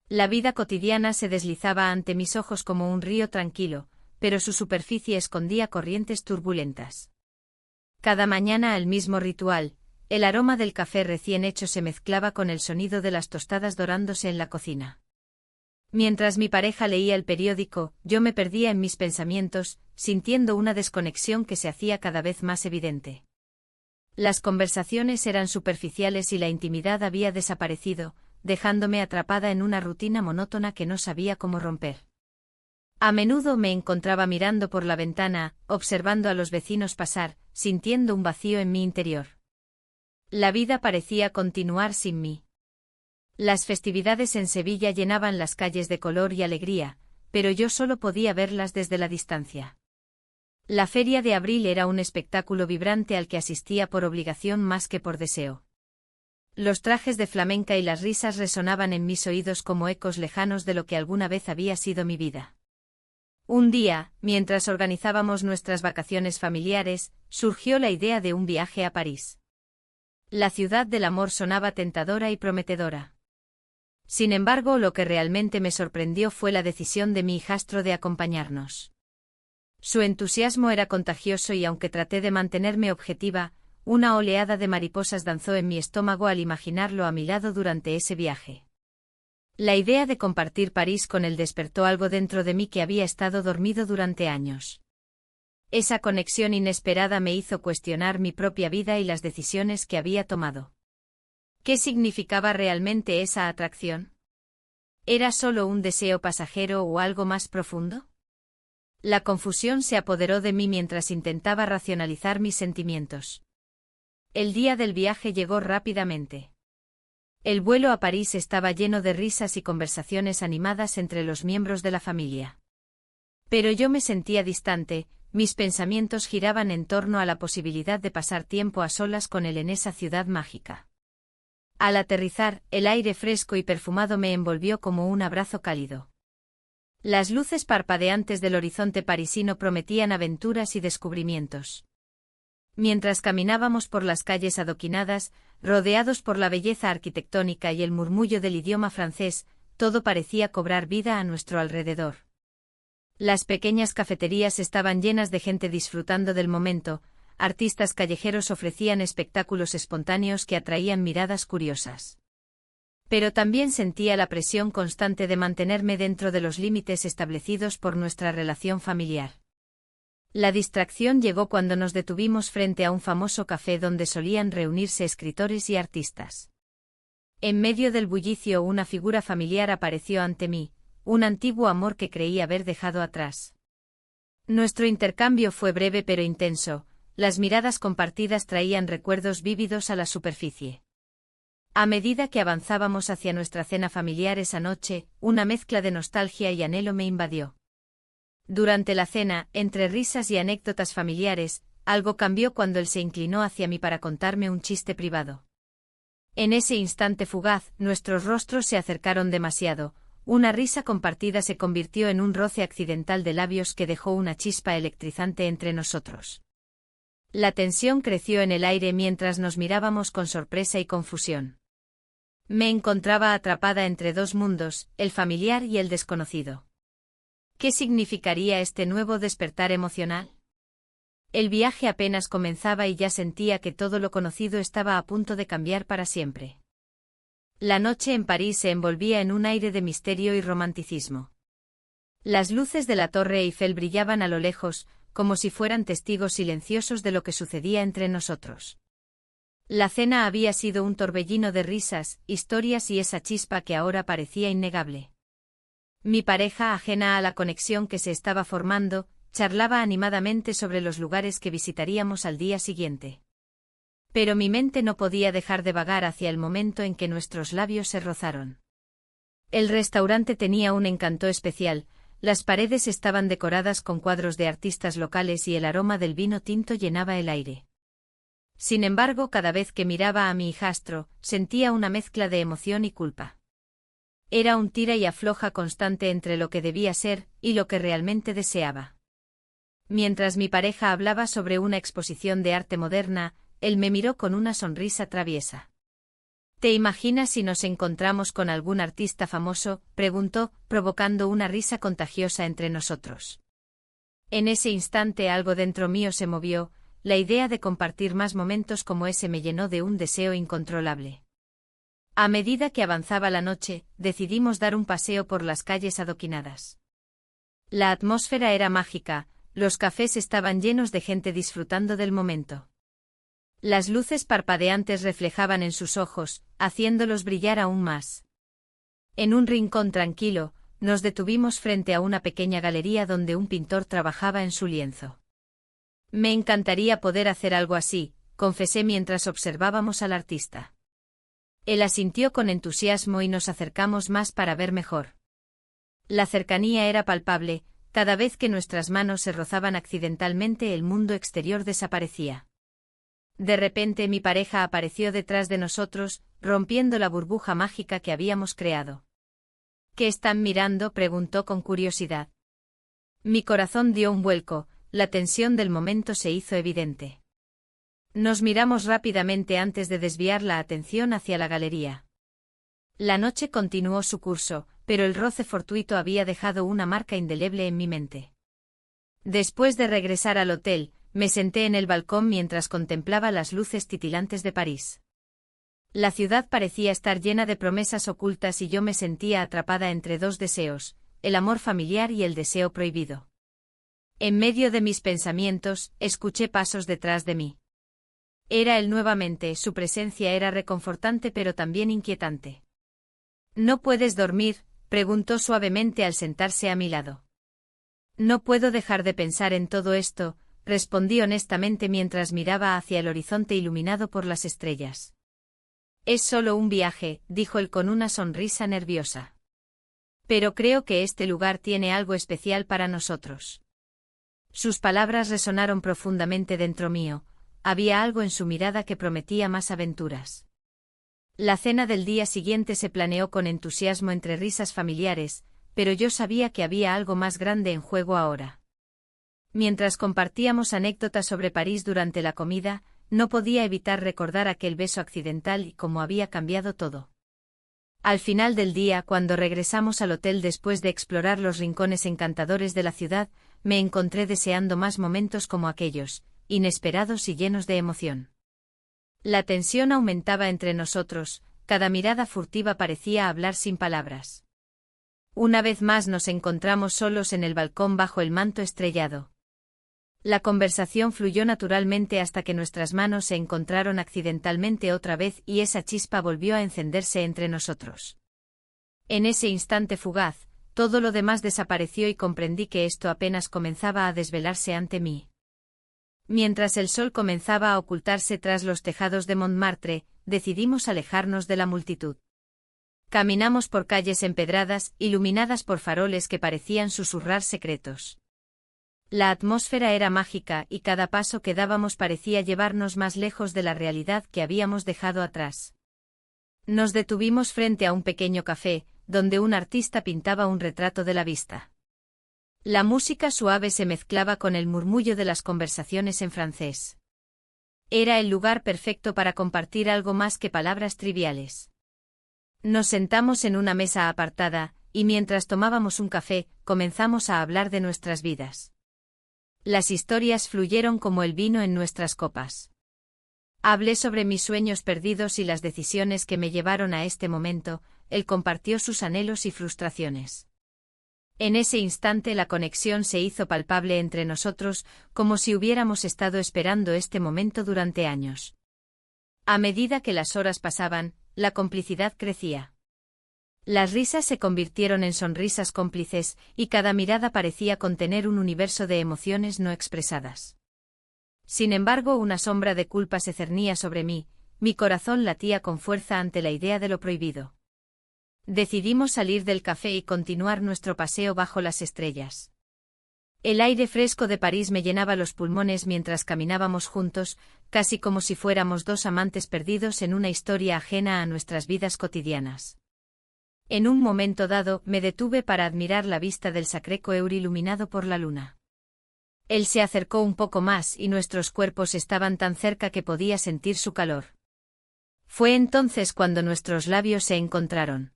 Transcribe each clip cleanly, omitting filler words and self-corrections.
La vida cotidiana se deslizaba ante mis ojos como un río tranquilo, pero su superficie escondía corrientes turbulentas. Cada mañana el mismo ritual, el aroma del café recién hecho se mezclaba con el sonido de las tostadas dorándose en la cocina. Mientras mi pareja leía el periódico, yo me perdía en mis pensamientos, sintiendo una desconexión que se hacía cada vez más evidente. Las conversaciones eran superficiales y la intimidad había desaparecido, dejándome atrapada en una rutina monótona que no sabía cómo romper. A menudo me encontraba mirando por la ventana, observando a los vecinos pasar, sintiendo un vacío en mi interior. La vida parecía continuar sin mí. Las festividades en Sevilla llenaban las calles de color y alegría, pero yo solo podía verlas desde la distancia. La Feria de Abril era un espectáculo vibrante al que asistía por obligación más que por deseo. Los trajes de flamenca y las risas resonaban en mis oídos como ecos lejanos de lo que alguna vez había sido mi vida. Un día, mientras organizábamos nuestras vacaciones familiares, surgió la idea de un viaje a París. La ciudad del amor sonaba tentadora y prometedora. Sin embargo, lo que realmente me sorprendió fue la decisión de mi hijastro de acompañarnos. Su entusiasmo era contagioso y aunque traté de mantenerme objetiva, una oleada de mariposas danzó en mi estómago al imaginarlo a mi lado durante ese viaje. La idea de compartir París con él despertó algo dentro de mí que había estado dormido durante años. Esa conexión inesperada me hizo cuestionar mi propia vida y las decisiones que había tomado. ¿Qué significaba realmente esa atracción? ¿Era solo un deseo pasajero o algo más profundo? La confusión se apoderó de mí mientras intentaba racionalizar mis sentimientos. El día del viaje llegó rápidamente. El vuelo a París estaba lleno de risas y conversaciones animadas entre los miembros de la familia. Pero yo me sentía distante, mis pensamientos giraban en torno a la posibilidad de pasar tiempo a solas con él en esa ciudad mágica. Al aterrizar, el aire fresco y perfumado me envolvió como un abrazo cálido. Las luces parpadeantes del horizonte parisino prometían aventuras y descubrimientos. Mientras caminábamos por las calles adoquinadas, rodeados por la belleza arquitectónica y el murmullo del idioma francés, todo parecía cobrar vida a nuestro alrededor. Las pequeñas cafeterías estaban llenas de gente disfrutando del momento, artistas callejeros ofrecían espectáculos espontáneos que atraían miradas curiosas. Pero también sentía la presión constante de mantenerme dentro de los límites establecidos por nuestra relación familiar. La distracción llegó cuando nos detuvimos frente a un famoso café donde solían reunirse escritores y artistas. En medio del bullicio una figura familiar apareció ante mí, un antiguo amor que creí haber dejado atrás. Nuestro intercambio fue breve pero intenso, las miradas compartidas traían recuerdos vívidos a la superficie. A medida que avanzábamos hacia nuestra cena familiar esa noche, una mezcla de nostalgia y anhelo me invadió. Durante la cena, entre risas y anécdotas familiares, algo cambió cuando él se inclinó hacia mí para contarme un chiste privado. En ese instante fugaz, nuestros rostros se acercaron demasiado, una risa compartida se convirtió en un roce accidental de labios que dejó una chispa electrizante entre nosotros. La tensión creció en el aire mientras nos mirábamos con sorpresa y confusión. Me encontraba atrapada entre dos mundos, el familiar y el desconocido. ¿Qué significaría este nuevo despertar emocional? El viaje apenas comenzaba y ya sentía que todo lo conocido estaba a punto de cambiar para siempre. La noche en París se envolvía en un aire de misterio y romanticismo. Las luces de la Torre Eiffel brillaban a lo lejos, como si fueran testigos silenciosos de lo que sucedía entre nosotros. La cena había sido un torbellino de risas, historias y esa chispa que ahora parecía innegable. Mi pareja, ajena a la conexión que se estaba formando, charlaba animadamente sobre los lugares que visitaríamos al día siguiente. Pero mi mente no podía dejar de vagar hacia el momento en que nuestros labios se rozaron. El restaurante tenía un encanto especial, las paredes estaban decoradas con cuadros de artistas locales y el aroma del vino tinto llenaba el aire. Sin embargo, cada vez que miraba a mi hijastro, sentía una mezcla de emoción y culpa. Era un tira y afloja constante entre lo que debía ser y lo que realmente deseaba. Mientras mi pareja hablaba sobre una exposición de arte moderna, él me miró con una sonrisa traviesa. ¿Te imaginas si nos encontramos con algún artista famoso?, preguntó, provocando una risa contagiosa entre nosotros. En ese instante algo dentro mío se movió, la idea de compartir más momentos como ese me llenó de un deseo incontrolable. A medida que avanzaba la noche, decidimos dar un paseo por las calles adoquinadas. La atmósfera era mágica, los cafés estaban llenos de gente disfrutando del momento. Las luces parpadeantes reflejaban en sus ojos, haciéndolos brillar aún más. En un rincón tranquilo, nos detuvimos frente a una pequeña galería donde un pintor trabajaba en su lienzo. Me encantaría poder hacer algo así, confesé mientras observábamos al artista. Él asintió con entusiasmo y nos acercamos más para ver mejor. La cercanía era palpable, cada vez que nuestras manos se rozaban accidentalmente el mundo exterior desaparecía. De repente mi pareja apareció detrás de nosotros, rompiendo la burbuja mágica que habíamos creado. ¿Qué están mirando?, preguntó con curiosidad. Mi corazón dio un vuelco, la tensión del momento se hizo evidente. Nos miramos rápidamente antes de desviar la atención hacia la galería. La noche continuó su curso, pero el roce fortuito había dejado una marca indeleble en mi mente. Después de regresar al hotel, me senté en el balcón mientras contemplaba las luces titilantes de París. La ciudad parecía estar llena de promesas ocultas y yo me sentía atrapada entre dos deseos, el amor familiar y el deseo prohibido. En medio de mis pensamientos, escuché pasos detrás de mí. Era él nuevamente, su presencia era reconfortante pero también inquietante. ¿No puedes dormir?, preguntó suavemente al sentarse a mi lado. No puedo dejar de pensar en todo esto, respondí honestamente mientras miraba hacia el horizonte iluminado por las estrellas. Es solo un viaje, dijo él con una sonrisa nerviosa. Pero creo que este lugar tiene algo especial para nosotros. Sus palabras resonaron profundamente dentro mío, había algo en su mirada que prometía más aventuras. La cena del día siguiente se planeó con entusiasmo entre risas familiares, pero yo sabía que había algo más grande en juego ahora. Mientras compartíamos anécdotas sobre París durante la comida, no podía evitar recordar aquel beso accidental y cómo había cambiado todo. Al final del día, cuando regresamos al hotel después de explorar los rincones encantadores de la ciudad, me encontré deseando más momentos como aquellos, inesperados y llenos de emoción. La tensión aumentaba entre nosotros, cada mirada furtiva parecía hablar sin palabras. Una vez más nos encontramos solos en el balcón bajo el manto estrellado. La conversación fluyó naturalmente hasta que nuestras manos se encontraron accidentalmente otra vez y esa chispa volvió a encenderse entre nosotros. En ese instante fugaz, todo lo demás desapareció y comprendí que esto apenas comenzaba a desvelarse ante mí. Mientras el sol comenzaba a ocultarse tras los tejados de Montmartre, decidimos alejarnos de la multitud. Caminamos por calles empedradas, iluminadas por faroles que parecían susurrar secretos. La atmósfera era mágica y cada paso que dábamos parecía llevarnos más lejos de la realidad que habíamos dejado atrás. Nos detuvimos frente a un pequeño café, donde un artista pintaba un retrato de la vista. La música suave se mezclaba con el murmullo de las conversaciones en francés. Era el lugar perfecto para compartir algo más que palabras triviales. Nos sentamos en una mesa apartada, y mientras tomábamos un café, comenzamos a hablar de nuestras vidas. Las historias fluyeron como el vino en nuestras copas. Hablé sobre mis sueños perdidos y las decisiones que me llevaron a este momento, él compartió sus anhelos y frustraciones. En ese instante la conexión se hizo palpable entre nosotros, como si hubiéramos estado esperando este momento durante años. A medida que las horas pasaban, la complicidad crecía. Las risas se convirtieron en sonrisas cómplices, y cada mirada parecía contener un universo de emociones no expresadas. Sin embargo, una sombra de culpa se cernía sobre mí, mi corazón latía con fuerza ante la idea de lo prohibido. Decidimos salir del café y continuar nuestro paseo bajo las estrellas. El aire fresco de París me llenaba los pulmones mientras caminábamos juntos, casi como si fuéramos dos amantes perdidos en una historia ajena a nuestras vidas cotidianas. En un momento dado, me detuve para admirar la vista del Sacré-Cœur iluminado por la luna. Él se acercó un poco más y nuestros cuerpos estaban tan cerca que podía sentir su calor. Fue entonces cuando nuestros labios se encontraron.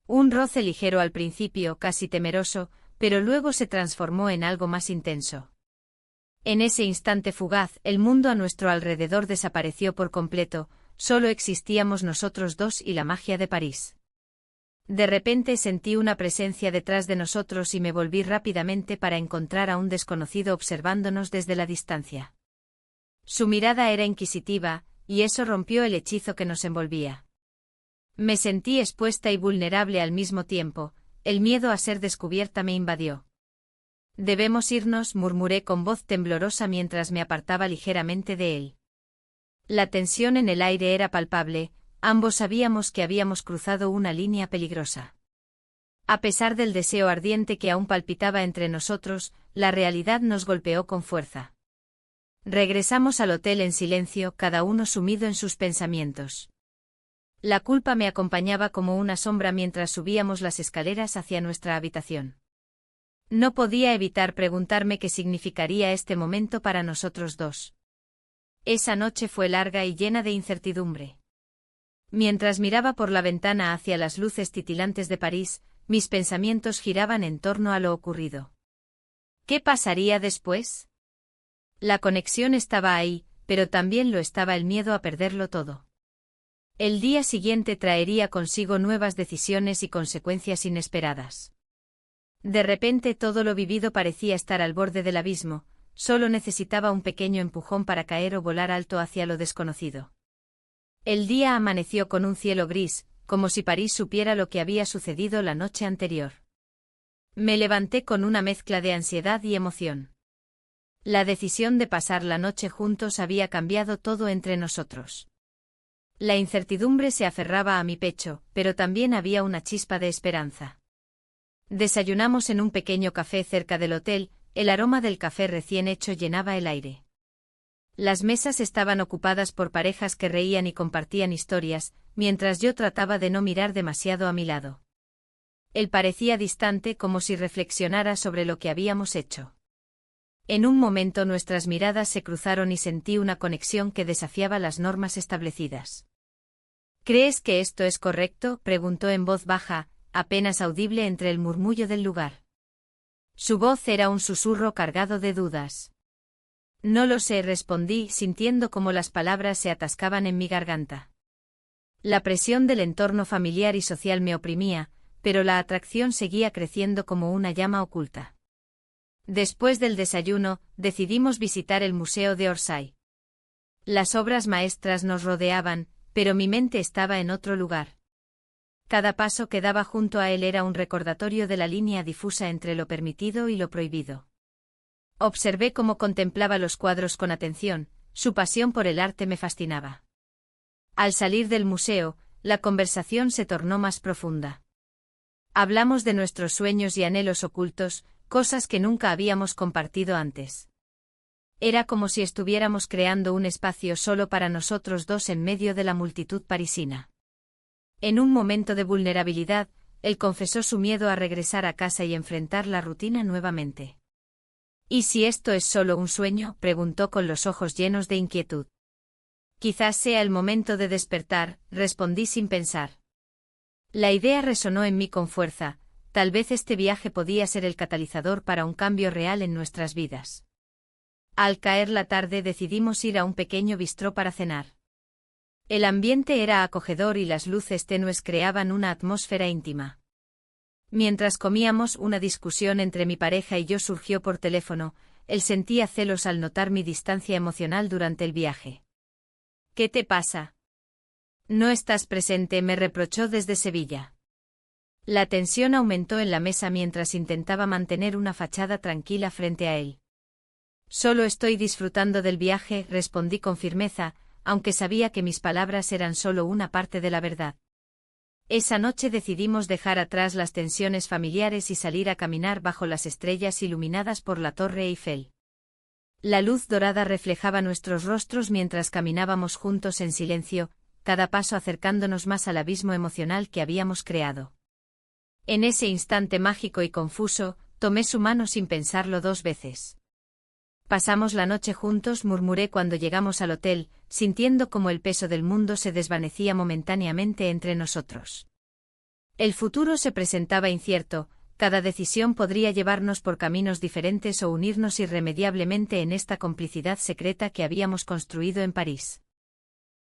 Un roce ligero al principio, casi temeroso, pero luego se transformó en algo más intenso. En ese instante fugaz, el mundo a nuestro alrededor desapareció por completo, solo existíamos nosotros dos y la magia de París. De repente sentí una presencia detrás de nosotros y me volví rápidamente para encontrar a un desconocido observándonos desde la distancia. Su mirada era inquisitiva, y eso rompió el hechizo que nos envolvía. Me sentí expuesta y vulnerable al mismo tiempo, el miedo a ser descubierta me invadió. «Debemos irnos», murmuré con voz temblorosa mientras me apartaba ligeramente de él. La tensión en el aire era palpable, ambos sabíamos que habíamos cruzado una línea peligrosa. A pesar del deseo ardiente que aún palpitaba entre nosotros, la realidad nos golpeó con fuerza. Regresamos al hotel en silencio, cada uno sumido en sus pensamientos. La culpa me acompañaba como una sombra mientras subíamos las escaleras hacia nuestra habitación. No podía evitar preguntarme qué significaría este momento para nosotros dos. Esa noche fue larga y llena de incertidumbre. Mientras miraba por la ventana hacia las luces titilantes de París, mis pensamientos giraban en torno a lo ocurrido. ¿Qué pasaría después? La conexión estaba ahí, pero también lo estaba el miedo a perderlo todo. El día siguiente traería consigo nuevas decisiones y consecuencias inesperadas. De repente todo lo vivido parecía estar al borde del abismo, solo necesitaba un pequeño empujón para caer o volar alto hacia lo desconocido. El día amaneció con un cielo gris, como si París supiera lo que había sucedido la noche anterior. Me levanté con una mezcla de ansiedad y emoción. La decisión de pasar la noche juntos había cambiado todo entre nosotros. La incertidumbre se aferraba a mi pecho, pero también había una chispa de esperanza. Desayunamos en un pequeño café cerca del hotel, el aroma del café recién hecho llenaba el aire. Las mesas estaban ocupadas por parejas que reían y compartían historias, mientras yo trataba de no mirar demasiado a mi lado. Él parecía distante, como si reflexionara sobre lo que habíamos hecho. En un momento nuestras miradas se cruzaron y sentí una conexión que desafiaba las normas establecidas. ¿Crees que esto es correcto?, preguntó en voz baja, apenas audible entre el murmullo del lugar. Su voz era un susurro cargado de dudas. No lo sé, respondí, sintiendo cómo las palabras se atascaban en mi garganta. La presión del entorno familiar y social me oprimía, pero la atracción seguía creciendo como una llama oculta. Después del desayuno, decidimos visitar el Museo de Orsay. Las obras maestras nos rodeaban, pero mi mente estaba en otro lugar. Cada paso que daba junto a él era un recordatorio de la línea difusa entre lo permitido y lo prohibido. Observé cómo contemplaba los cuadros con atención, su pasión por el arte me fascinaba. Al salir del museo, la conversación se tornó más profunda. Hablamos de nuestros sueños y anhelos ocultos, cosas que nunca habíamos compartido antes. Era como si estuviéramos creando un espacio solo para nosotros dos en medio de la multitud parisina. En un momento de vulnerabilidad, él confesó su miedo a regresar a casa y enfrentar la rutina nuevamente. ¿Y si esto es solo un sueño?, preguntó con los ojos llenos de inquietud. Quizás sea el momento de despertar, respondí sin pensar. La idea resonó en mí con fuerza, tal vez este viaje podía ser el catalizador para un cambio real en nuestras vidas. Al caer la tarde decidimos ir a un pequeño bistró para cenar. El ambiente era acogedor y las luces tenues creaban una atmósfera íntima. Mientras comíamos, una discusión entre mi pareja y yo surgió por teléfono, él sentía celos al notar mi distancia emocional durante el viaje. ¿Qué te pasa? No estás presente, me reprochó desde Sevilla. La tensión aumentó en la mesa mientras intentaba mantener una fachada tranquila frente a él. Solo estoy disfrutando del viaje, respondí con firmeza, aunque sabía que mis palabras eran solo una parte de la verdad. Esa noche decidimos dejar atrás las tensiones familiares y salir a caminar bajo las estrellas iluminadas por la Torre Eiffel. La luz dorada reflejaba nuestros rostros mientras caminábamos juntos en silencio, cada paso acercándonos más al abismo emocional que habíamos creado. En ese instante mágico y confuso, tomé su mano sin pensarlo dos veces. Pasamos la noche juntos, murmuré cuando llegamos al hotel, sintiendo como el peso del mundo se desvanecía momentáneamente entre nosotros. El futuro se presentaba incierto, cada decisión podría llevarnos por caminos diferentes o unirnos irremediablemente en esta complicidad secreta que habíamos construido en París.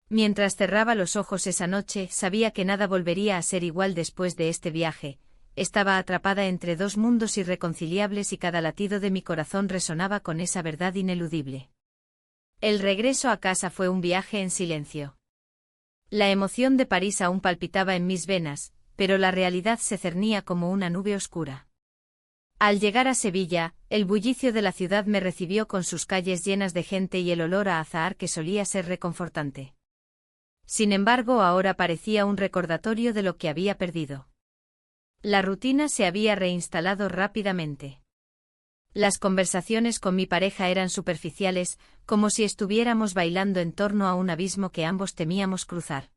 Mientras cerraba los ojos esa noche, sabía que nada volvería a ser igual después de este viaje. Estaba atrapada entre dos mundos irreconciliables y cada latido de mi corazón resonaba con esa verdad ineludible. El regreso a casa fue un viaje en silencio. La emoción de París aún palpitaba en mis venas, pero la realidad se cernía como una nube oscura. Al llegar a Sevilla, el bullicio de la ciudad me recibió con sus calles llenas de gente y el olor a azahar que solía ser reconfortante. Sin embargo, ahora parecía un recordatorio de lo que había perdido. La rutina se había reinstalado rápidamente. Las conversaciones con mi pareja eran superficiales, como si estuviéramos bailando en torno a un abismo que ambos temíamos cruzar.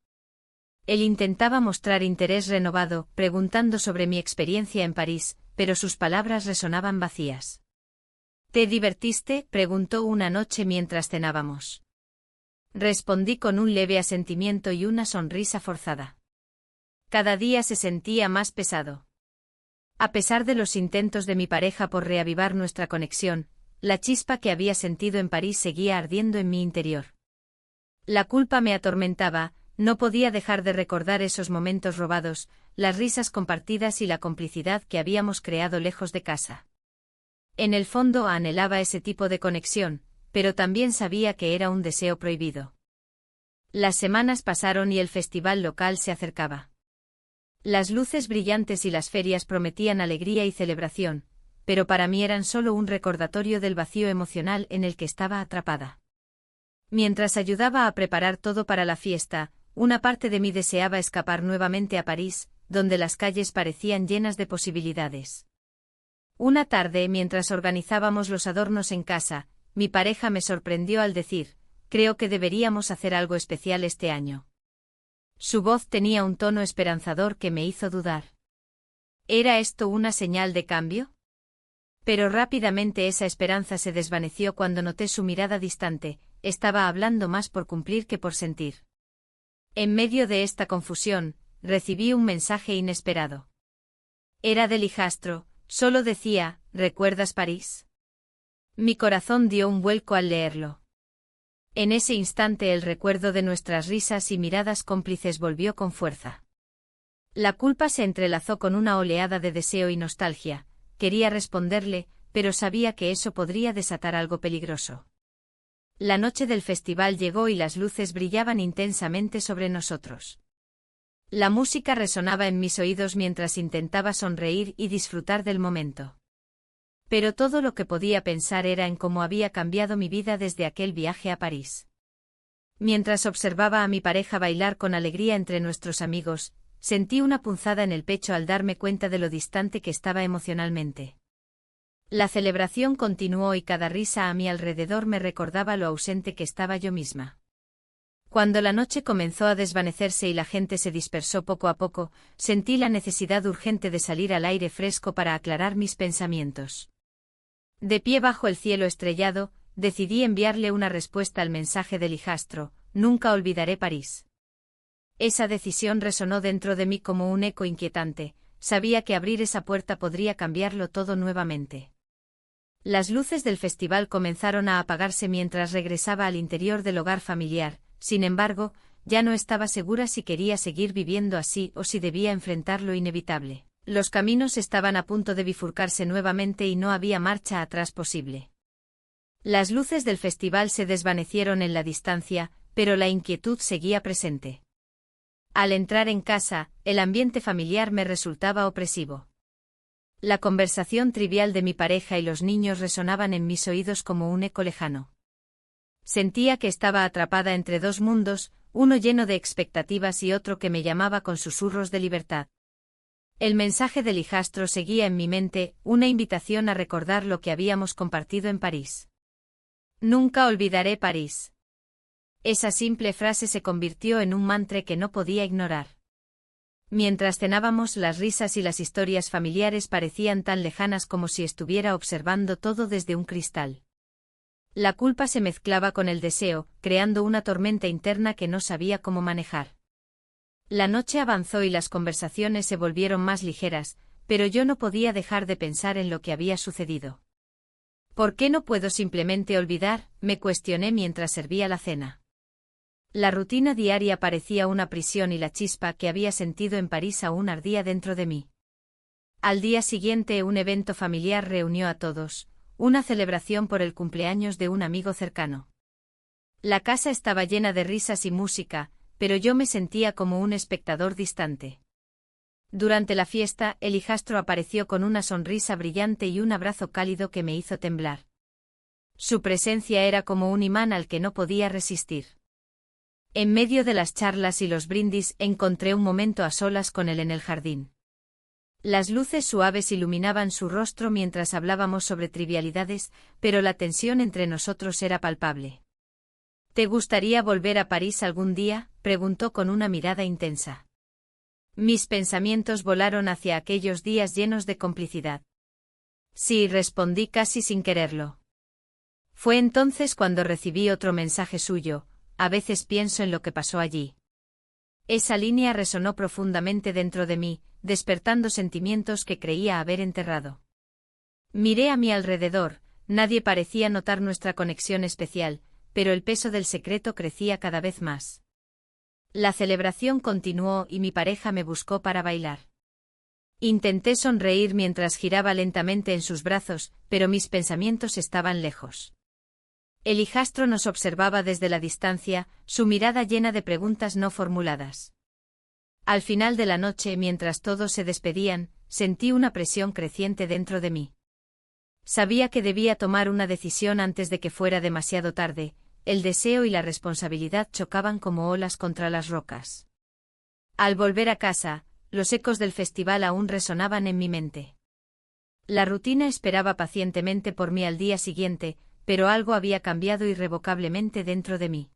Él intentaba mostrar interés renovado, preguntando sobre mi experiencia en París, pero sus palabras resonaban vacías. ¿Te divertiste?, preguntó una noche mientras cenábamos. Respondí con un leve asentimiento y una sonrisa forzada. Cada día se sentía más pesado. A pesar de los intentos de mi pareja por reavivar nuestra conexión, la chispa que había sentido en París seguía ardiendo en mi interior. La culpa me atormentaba, no podía dejar de recordar esos momentos robados, las risas compartidas y la complicidad que habíamos creado lejos de casa. En el fondo anhelaba ese tipo de conexión, pero también sabía que era un deseo prohibido. Las semanas pasaron y el festival local se acercaba. Las luces brillantes y las ferias prometían alegría y celebración, pero para mí eran solo un recordatorio del vacío emocional en el que estaba atrapada. Mientras ayudaba a preparar todo para la fiesta, una parte de mí deseaba escapar nuevamente a París, donde las calles parecían llenas de posibilidades. Una tarde, mientras organizábamos los adornos en casa, mi pareja me sorprendió al decir: «Creo que deberíamos hacer algo especial este año». Su voz tenía un tono esperanzador que me hizo dudar. ¿Era esto una señal de cambio? Pero rápidamente esa esperanza se desvaneció cuando noté su mirada distante, estaba hablando más por cumplir que por sentir. En medio de esta confusión, recibí un mensaje inesperado. Era del hijastro, solo decía: «¿Recuerdas París?». Mi corazón dio un vuelco al leerlo. En ese instante el recuerdo de nuestras risas y miradas cómplices volvió con fuerza. La culpa se entrelazó con una oleada de deseo y nostalgia. Quería responderle, pero sabía que eso podría desatar algo peligroso. La noche del festival llegó y las luces brillaban intensamente sobre nosotros. La música resonaba en mis oídos mientras intentaba sonreír y disfrutar del momento. Pero todo lo que podía pensar era en cómo había cambiado mi vida desde aquel viaje a París. Mientras observaba a mi pareja bailar con alegría entre nuestros amigos, sentí una punzada en el pecho al darme cuenta de lo distante que estaba emocionalmente. La celebración continuó y cada risa a mi alrededor me recordaba lo ausente que estaba yo misma. Cuando la noche comenzó a desvanecerse y la gente se dispersó poco a poco, sentí la necesidad urgente de salir al aire fresco para aclarar mis pensamientos. De pie bajo el cielo estrellado, decidí enviarle una respuesta al mensaje del hijastro: «Nunca olvidaré París». Esa decisión resonó dentro de mí como un eco inquietante, sabía que abrir esa puerta podría cambiarlo todo nuevamente. Las luces del festival comenzaron a apagarse mientras regresaba al interior del hogar familiar, sin embargo, ya no estaba segura si quería seguir viviendo así o si debía enfrentar lo inevitable. Los caminos estaban a punto de bifurcarse nuevamente y no había marcha atrás posible. Las luces del festival se desvanecieron en la distancia, pero la inquietud seguía presente. Al entrar en casa, el ambiente familiar me resultaba opresivo. La conversación trivial de mi pareja y los niños resonaban en mis oídos como un eco lejano. Sentía que estaba atrapada entre dos mundos, uno lleno de expectativas y otro que me llamaba con susurros de libertad. El mensaje del hijastro seguía en mi mente, una invitación a recordar lo que habíamos compartido en París. «Nunca olvidaré París». Esa simple frase se convirtió en un mantra que no podía ignorar. Mientras cenábamos, las risas y las historias familiares parecían tan lejanas como si estuviera observando todo desde un cristal. La culpa se mezclaba con el deseo, creando una tormenta interna que no sabía cómo manejar. La noche avanzó y las conversaciones se volvieron más ligeras, pero yo no podía dejar de pensar en lo que había sucedido. ¿Por qué no puedo simplemente olvidar?, me cuestioné mientras servía la cena. La rutina diaria parecía una prisión y la chispa que había sentido en París aún ardía dentro de mí. Al día siguiente un evento familiar reunió a todos, una celebración por el cumpleaños de un amigo cercano. La casa estaba llena de risas y música, pero yo me sentía como un espectador distante. Durante la fiesta, el hijastro apareció con una sonrisa brillante y un abrazo cálido que me hizo temblar. Su presencia era como un imán al que no podía resistir. En medio de las charlas y los brindis encontré un momento a solas con él en el jardín. Las luces suaves iluminaban su rostro mientras hablábamos sobre trivialidades, pero la tensión entre nosotros era palpable. ¿Te gustaría volver a París algún día?, preguntó con una mirada intensa. Mis pensamientos volaron hacia aquellos días llenos de complicidad. Sí, respondí casi sin quererlo. Fue entonces cuando recibí otro mensaje suyo: a veces pienso en lo que pasó allí. Esa línea resonó profundamente dentro de mí, despertando sentimientos que creía haber enterrado. Miré a mi alrededor, nadie parecía notar nuestra conexión especial, pero el peso del secreto crecía cada vez más. La celebración continuó y mi pareja me buscó para bailar. Intenté sonreír mientras giraba lentamente en sus brazos, pero mis pensamientos estaban lejos. El hijastro nos observaba desde la distancia, su mirada llena de preguntas no formuladas. Al final de la noche, mientras todos se despedían, sentí una presión creciente dentro de mí. Sabía que debía tomar una decisión antes de que fuera demasiado tarde. El deseo y la responsabilidad chocaban como olas contra las rocas. Al volver a casa, los ecos del festival aún resonaban en mi mente. La rutina esperaba pacientemente por mí al día siguiente, pero algo había cambiado irrevocablemente dentro de mí.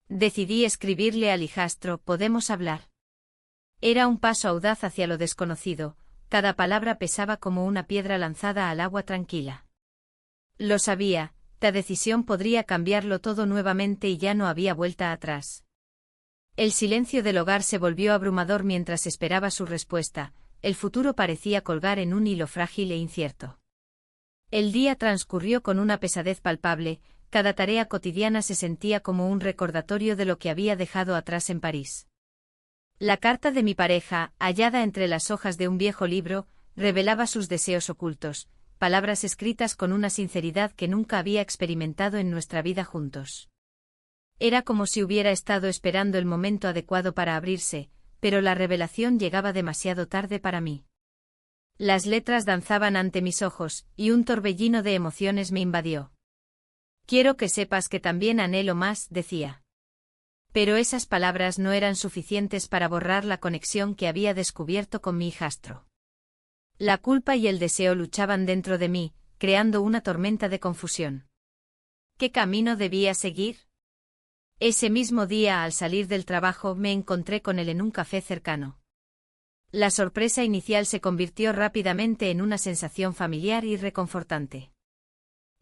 Decidí escribirle al hijastro: ¿podemos hablar? Era un paso audaz hacia lo desconocido, cada palabra pesaba como una piedra lanzada al agua tranquila. Lo sabía, la decisión podría cambiarlo todo nuevamente y ya no había vuelta atrás. El silencio del hogar se volvió abrumador mientras esperaba su respuesta, el futuro parecía colgar en un hilo frágil e incierto. El día transcurrió con una pesadez palpable, cada tarea cotidiana se sentía como un recordatorio de lo que había dejado atrás en París. La carta de mi pareja, hallada entre las hojas de un viejo libro, revelaba sus deseos ocultos, palabras escritas con una sinceridad que nunca había experimentado en nuestra vida juntos. Era como si hubiera estado esperando el momento adecuado para abrirse, pero la revelación llegaba demasiado tarde para mí. Las letras danzaban ante mis ojos, y un torbellino de emociones me invadió. Quiero que sepas que también anhelo más, decía. Pero esas palabras no eran suficientes para borrar la conexión que había descubierto con mi hijastro. La culpa y el deseo luchaban dentro de mí, creando una tormenta de confusión. ¿Qué camino debía seguir? Ese mismo día, al salir del trabajo, me encontré con él en un café cercano. La sorpresa inicial se convirtió rápidamente en una sensación familiar y reconfortante.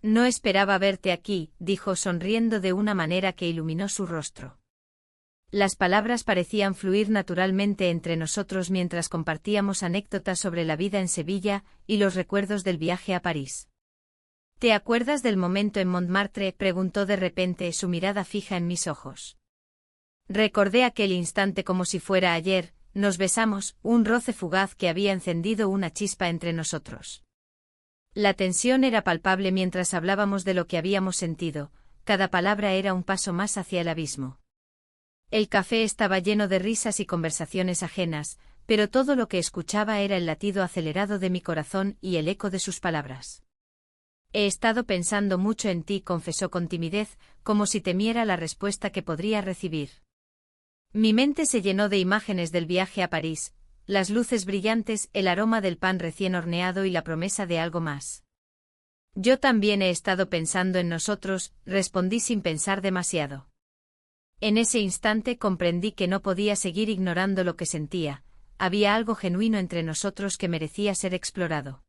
No esperaba verte aquí, dijo sonriendo de una manera que iluminó su rostro. Las palabras parecían fluir naturalmente entre nosotros mientras compartíamos anécdotas sobre la vida en Sevilla y los recuerdos del viaje a París. ¿Te acuerdas del momento en Montmartre?, preguntó de repente, su mirada fija en mis ojos. Recordé aquel instante como si fuera ayer, nos besamos, un roce fugaz que había encendido una chispa entre nosotros. La tensión era palpable mientras hablábamos de lo que habíamos sentido, cada palabra era un paso más hacia el abismo. El café estaba lleno de risas y conversaciones ajenas, pero todo lo que escuchaba era el latido acelerado de mi corazón y el eco de sus palabras. He estado pensando mucho en ti, confesó con timidez, como si temiera la respuesta que podría recibir. Mi mente se llenó de imágenes del viaje a París, las luces brillantes, el aroma del pan recién horneado y la promesa de algo más. Yo también he estado pensando en nosotros, respondí sin pensar demasiado. En ese instante comprendí que no podía seguir ignorando lo que sentía, había algo genuino entre nosotros que merecía ser explorado.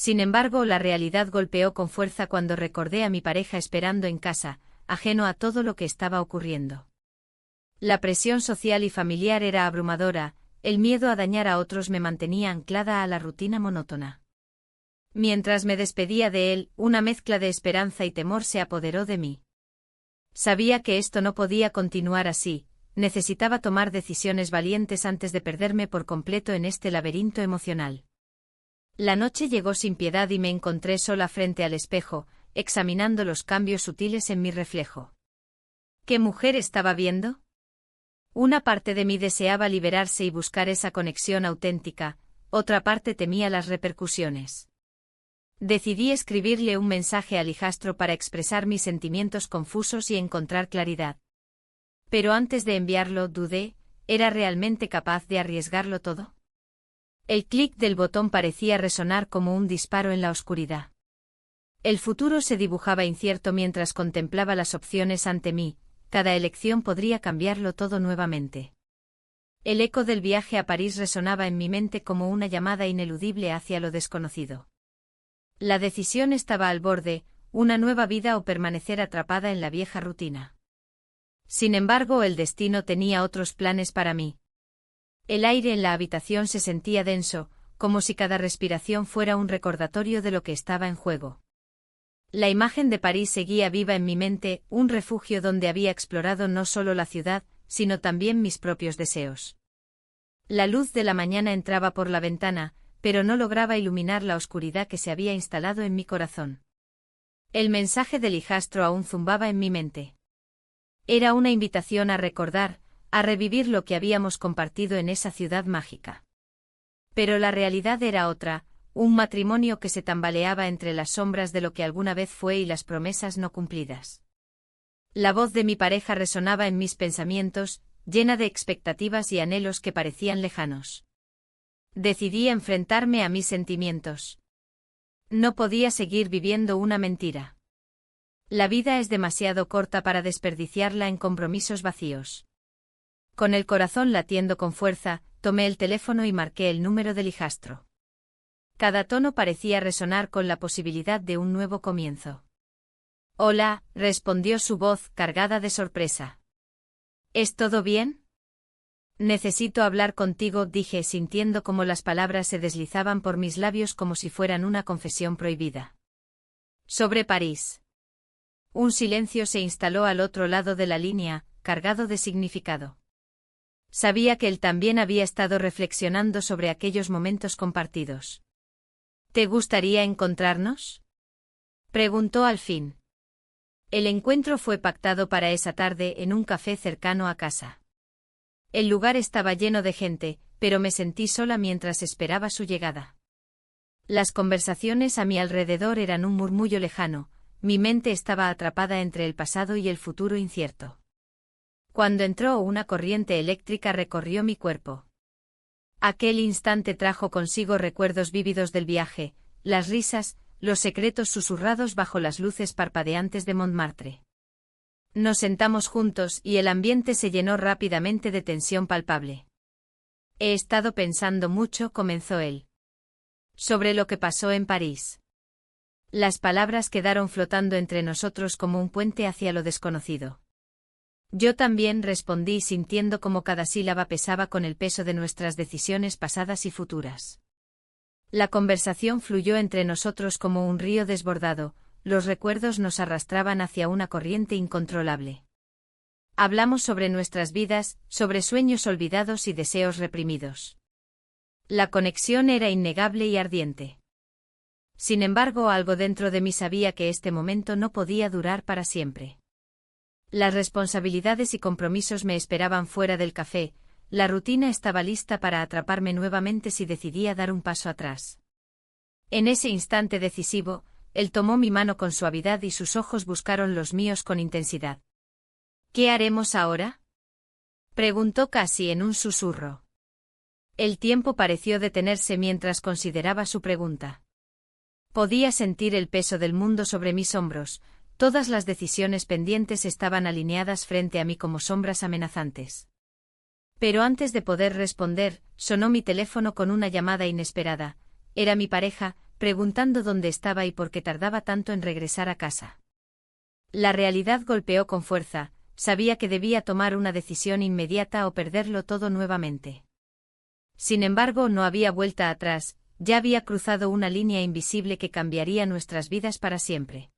Sin embargo, la realidad golpeó con fuerza cuando recordé a mi pareja esperando en casa, ajeno a todo lo que estaba ocurriendo. La presión social y familiar era abrumadora, el miedo a dañar a otros me mantenía anclada a la rutina monótona. Mientras me despedía de él, una mezcla de esperanza y temor se apoderó de mí. Sabía que esto no podía continuar así, necesitaba tomar decisiones valientes antes de perderme por completo en este laberinto emocional. La noche llegó sin piedad y me encontré sola frente al espejo, examinando los cambios sutiles en mi reflejo. ¿Qué mujer estaba viendo? Una parte de mí deseaba liberarse y buscar esa conexión auténtica, otra parte temía las repercusiones. Decidí escribirle un mensaje al hijastro para expresar mis sentimientos confusos y encontrar claridad. Pero antes de enviarlo dudé, ¿era realmente capaz de arriesgarlo todo? El clic del botón parecía resonar como un disparo en la oscuridad. El futuro se dibujaba incierto mientras contemplaba las opciones ante mí, cada elección podría cambiarlo todo nuevamente. El eco del viaje a París resonaba en mi mente como una llamada ineludible hacia lo desconocido. La decisión estaba al borde, una nueva vida o permanecer atrapada en la vieja rutina. Sin embargo, el destino tenía otros planes para mí. El aire en la habitación se sentía denso, como si cada respiración fuera un recordatorio de lo que estaba en juego. La imagen de París seguía viva en mi mente, un refugio donde había explorado no solo la ciudad, sino también mis propios deseos. La luz de la mañana entraba por la ventana, pero no lograba iluminar la oscuridad que se había instalado en mi corazón. El mensaje del hijastro aún zumbaba en mi mente. Era una invitación a recordar, a revivir lo que habíamos compartido en esa ciudad mágica. Pero la realidad era otra, un matrimonio que se tambaleaba entre las sombras de lo que alguna vez fue y las promesas no cumplidas. La voz de mi pareja resonaba en mis pensamientos, llena de expectativas y anhelos que parecían lejanos. Decidí enfrentarme a mis sentimientos. No podía seguir viviendo una mentira. La vida es demasiado corta para desperdiciarla en compromisos vacíos. Con el corazón latiendo con fuerza, tomé el teléfono y marqué el número del hijastro. Cada tono parecía resonar con la posibilidad de un nuevo comienzo. Hola, respondió su voz cargada de sorpresa. ¿Es todo bien? Necesito hablar contigo, dije sintiendo cómo las palabras se deslizaban por mis labios como si fueran una confesión prohibida. Sobre París. Un silencio se instaló al otro lado de la línea, cargado de significado. Sabía que él también había estado reflexionando sobre aquellos momentos compartidos. ¿Te gustaría encontrarnos? Preguntó al fin. El encuentro fue pactado para esa tarde en un café cercano a casa. El lugar estaba lleno de gente, pero me sentí sola mientras esperaba su llegada. Las conversaciones a mi alrededor eran un murmullo lejano, mi mente estaba atrapada entre el pasado y el futuro incierto. Cuando entró, una corriente eléctrica recorrió mi cuerpo. Aquel instante trajo consigo recuerdos vívidos del viaje, las risas, los secretos susurrados bajo las luces parpadeantes de Montmartre. Nos sentamos juntos y el ambiente se llenó rápidamente de tensión palpable. He estado pensando mucho, comenzó él. Sobre lo que pasó en París. Las palabras quedaron flotando entre nosotros como un puente hacia lo desconocido. Yo también, respondí sintiendo como cada sílaba pesaba con el peso de nuestras decisiones pasadas y futuras. La conversación fluyó entre nosotros como un río desbordado, los recuerdos nos arrastraban hacia una corriente incontrolable. Hablamos sobre nuestras vidas, sobre sueños olvidados y deseos reprimidos. La conexión era innegable y ardiente. Sin embargo, algo dentro de mí sabía que este momento no podía durar para siempre. Las responsabilidades y compromisos me esperaban fuera del café, la rutina estaba lista para atraparme nuevamente si decidía dar un paso atrás. En ese instante decisivo, él tomó mi mano con suavidad y sus ojos buscaron los míos con intensidad. ¿Qué haremos ahora?, preguntó casi en un susurro. El tiempo pareció detenerse mientras consideraba su pregunta. Podía sentir el peso del mundo sobre mis hombros. Todas las decisiones pendientes estaban alineadas frente a mí como sombras amenazantes. Pero antes de poder responder, sonó mi teléfono con una llamada inesperada. Era mi pareja, preguntando dónde estaba y por qué tardaba tanto en regresar a casa. La realidad golpeó con fuerza, sabía que debía tomar una decisión inmediata o perderlo todo nuevamente. Sin embargo, no había vuelta atrás, ya había cruzado una línea invisible que cambiaría nuestras vidas para siempre.